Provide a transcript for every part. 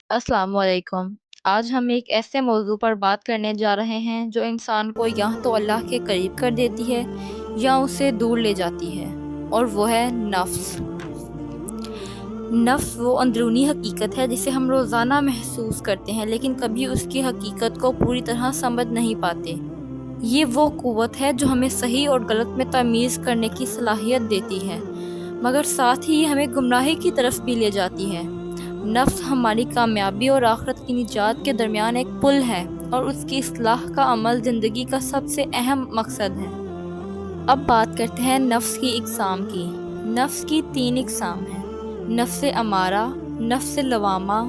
السلام علیکم۔ آج ہم ایک ایسے موضوع پر بات کرنے جا رہے ہیں جو انسان کو یا تو اللہ کے قریب کر دیتی ہے یا اسے دور لے جاتی ہے، اور وہ ہے نفس۔ نفس وہ اندرونی حقیقت ہے جسے ہم روزانہ محسوس کرتے ہیں، لیکن کبھی اس کی حقیقت کو پوری طرح سمجھ نہیں پاتے۔ یہ وہ قوت ہے جو ہمیں صحیح اور غلط میں تمیز کرنے کی صلاحیت دیتی ہے، مگر ساتھ ہی یہ ہمیں گمراہی کی طرف بھی لے جاتی ہے۔ نفس ہماری کامیابی اور آخرت کی نجات کے درمیان ایک پل ہے، اور اس کی اصلاح کا عمل زندگی کا سب سے اہم مقصد ہے۔ اب بات کرتے ہیں نفس کی اقسام کی۔ نفس کی 3 اقسام ہیں: نفس امارہ، نفس لوامہ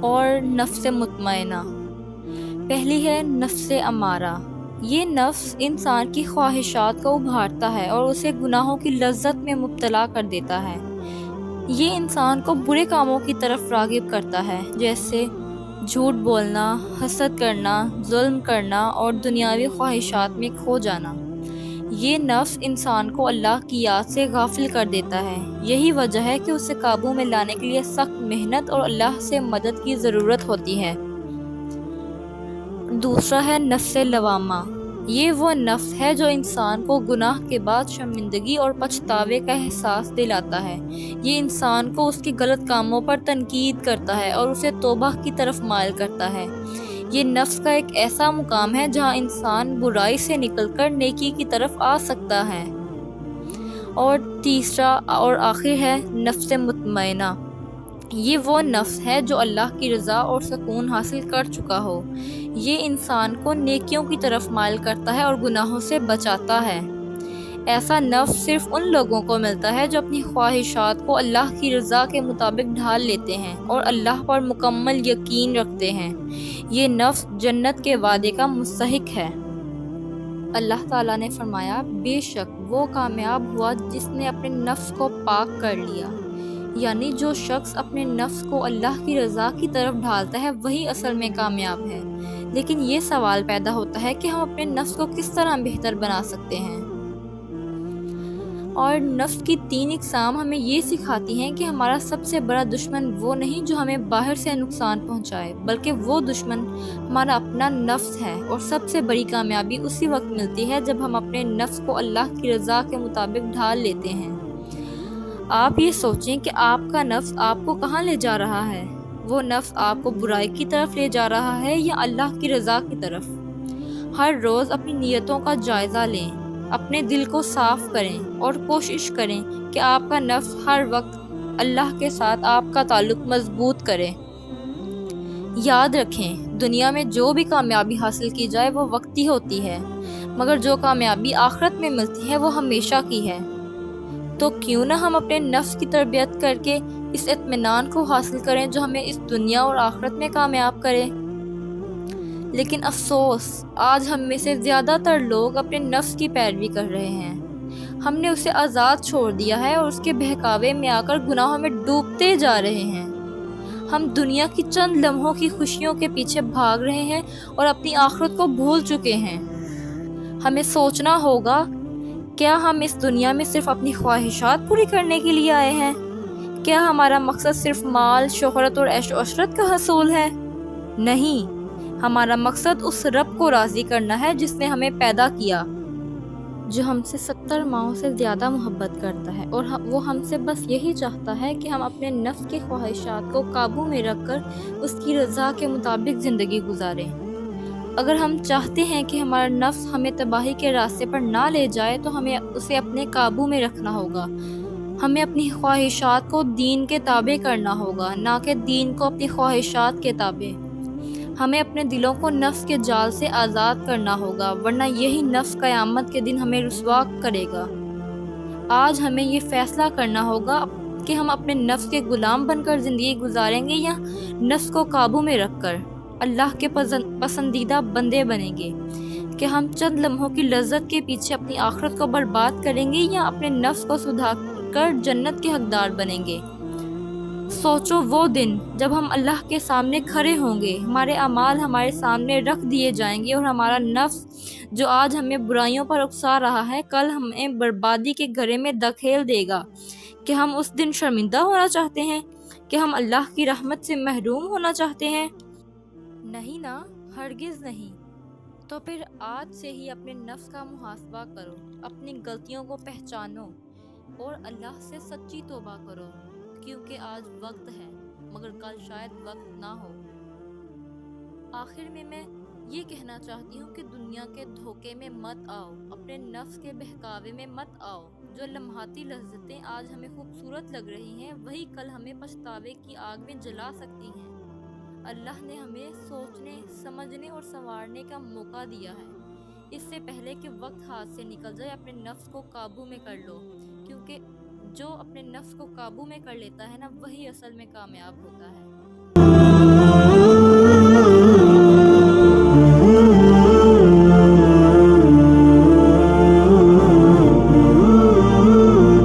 اور نفس مطمئنہ۔ پہلی ہے نفس امارہ۔ یہ نفس انسان کی خواہشات کو ابھارتا ہے اور اسے گناہوں کی لذت میں مبتلا کر دیتا ہے۔ یہ انسان کو برے کاموں کی طرف راغب کرتا ہے، جیسے جھوٹ بولنا، حسد کرنا، ظلم کرنا اور دنیاوی خواہشات میں کھو جانا۔ یہ نفس انسان کو اللہ کی یاد سے غافل کر دیتا ہے۔ یہی وجہ ہے کہ اسے قابو میں لانے کے لیے سخت محنت اور اللہ سے مدد کی ضرورت ہوتی ہے۔ دوسرا ہے نفس لوامہ۔ یہ وہ نفس ہے جو انسان کو گناہ کے بعد شرمندگی اور پچھتاوے کا احساس دلاتا ہے۔ یہ انسان کو اس کے غلط کاموں پر تنقید کرتا ہے اور اسے توبہ کی طرف مائل کرتا ہے۔ یہ نفس کا ایک ایسا مقام ہے جہاں انسان برائی سے نکل کر نیکی کی طرف آ سکتا ہے۔ اور تیسرا اور آخر ہے نفس مطمئنہ۔ یہ وہ نفس ہے جو اللہ کی رضا اور سکون حاصل کر چکا ہو۔ یہ انسان کو نیکیوں کی طرف مائل کرتا ہے اور گناہوں سے بچاتا ہے۔ ایسا نفس صرف ان لوگوں کو ملتا ہے جو اپنی خواہشات کو اللہ کی رضا کے مطابق ڈھال لیتے ہیں اور اللہ پر مکمل یقین رکھتے ہیں۔ یہ نفس جنت کے وعدے کا مستحق ہے۔ اللہ تعالیٰ نے فرمایا، بے شک وہ کامیاب ہوا جس نے اپنے نفس کو پاک کر لیا۔ یعنی جو شخص اپنے نفس کو اللہ کی رضا کی طرف ڈھالتا ہے وہی اصل میں کامیاب ہے۔ لیکن یہ سوال پیدا ہوتا ہے کہ ہم اپنے نفس کو کس طرح بہتر بنا سکتے ہیں؟ اور نفس کی 3 اقسام ہمیں یہ سکھاتی ہیں کہ ہمارا سب سے بڑا دشمن وہ نہیں جو ہمیں باہر سے نقصان پہنچائے، بلکہ وہ دشمن ہمارا اپنا نفس ہے۔ اور سب سے بڑی کامیابی اسی وقت ملتی ہے جب ہم اپنے نفس کو اللہ کی رضا کے مطابق ڈھال لیتے ہیں۔ آپ یہ سوچیں کہ آپ کا نفس آپ کو کہاں لے جا رہا ہے؟ وہ نفس آپ کو برائی کی طرف لے جا رہا ہے یا اللہ کی رضا کی طرف؟ ہر روز اپنی نیتوں کا جائزہ لیں، اپنے دل کو صاف کریں اور کوشش کریں کہ آپ کا نفس ہر وقت اللہ کے ساتھ آپ کا تعلق مضبوط کرے۔ یاد رکھیں، دنیا میں جو بھی کامیابی حاصل کی جائے وہ وقتی ہوتی ہے، مگر جو کامیابی آخرت میں ملتی ہے وہ ہمیشہ کی ہے۔ تو کیوں نہ ہم اپنے نفس کی تربیت کر کے اس اطمینان کو حاصل کریں جو ہمیں اس دنیا اور آخرت میں کامیاب کرے۔ لیکن افسوس، آج ہم میں سے زیادہ تر لوگ اپنے نفس کی پیروی کر رہے ہیں۔ ہم نے اسے آزاد چھوڑ دیا ہے اور اس کے بہکاوے میں آ کر گناہوں میں ڈوبتے جا رہے ہیں۔ ہم دنیا کی چند لمحوں کی خوشیوں کے پیچھے بھاگ رہے ہیں اور اپنی آخرت کو بھول چکے ہیں۔ ہمیں سوچنا ہوگا، کیا ہم اس دنیا میں صرف اپنی خواہشات پوری کرنے کے لیے آئے ہیں؟ کیا ہمارا مقصد صرف مال، شہرت اور عیش و عشرت کا حصول ہے؟ نہیں، ہمارا مقصد اس رب کو راضی کرنا ہے جس نے ہمیں پیدا کیا، جو ہم سے 70 ماؤں سے زیادہ محبت کرتا ہے، اور وہ ہم سے بس یہی چاہتا ہے کہ ہم اپنے نفس کی خواہشات کو قابو میں رکھ کر اس کی رضا کے مطابق زندگی گزاریں۔ اگر ہم چاہتے ہیں کہ ہمارا نفس ہمیں تباہی کے راستے پر نہ لے جائے تو ہمیں اسے اپنے قابو میں رکھنا ہوگا۔ ہمیں اپنی خواہشات کو دین کے تابع کرنا ہوگا، نہ کہ دین کو اپنی خواہشات کے تابع۔ ہمیں اپنے دلوں کو نفس کے جال سے آزاد کرنا ہوگا، ورنہ یہی نفس قیامت کے دن ہمیں رسوا کرے گا۔ آج ہمیں یہ فیصلہ کرنا ہوگا کہ ہم اپنے نفس کے غلام بن کر زندگی گزاریں گے یا نفس کو قابو میں رکھ کر اللہ کے پسندیدہ بندے بنیں گے۔ کہ ہم چند لمحوں کی لذت کے پیچھے اپنی آخرت کو برباد کریں گے یا اپنے نفس کو سدھار کر جنت کے حقدار بنیں گے۔ سوچو وہ دن جب ہم اللہ کے سامنے کھڑے ہوں گے، ہمارے اعمال ہمارے سامنے رکھ دیے جائیں گے اور ہمارا نفس جو آج ہمیں برائیوں پر اکسا رہا ہے کل ہمیں بربادی کے گڑھے میں دھکیل دے گا۔ کہ ہم اس دن شرمندہ ہونا چاہتے ہیں؟ کہ ہم اللہ کی رحمت سے محروم ہونا چاہتے ہیں؟ نہیں نا، ہرگز نہیں۔ تو پھر آج سے ہی اپنے نفس کا محاسبہ کرو، اپنی غلطیوں کو پہچانو اور اللہ سے سچی توبہ کرو، کیونکہ آج وقت ہے مگر کل شاید وقت نہ ہو۔ آخر میں یہ کہنا چاہتی ہوں کہ دنیا کے دھوکے میں مت آؤ، اپنے نفس کے بہکاوے میں مت آؤ۔ جو لمحاتی لذتیں آج ہمیں خوبصورت لگ رہی ہیں وہی کل ہمیں پچھتاوے کی آگ میں جلا سکتی ہیں۔ اللہ نے ہمیں سوچنے، سمجھنے اور سنوارنے کا موقع دیا ہے۔ اس سے پہلے کہ وقت ہاتھ سے نکل جائے اپنے نفس کو قابو میں کر لو، کیونکہ جو اپنے نفس کو قابو میں کر لیتا ہے نا وہی اصل میں کامیاب ہوتا ہے۔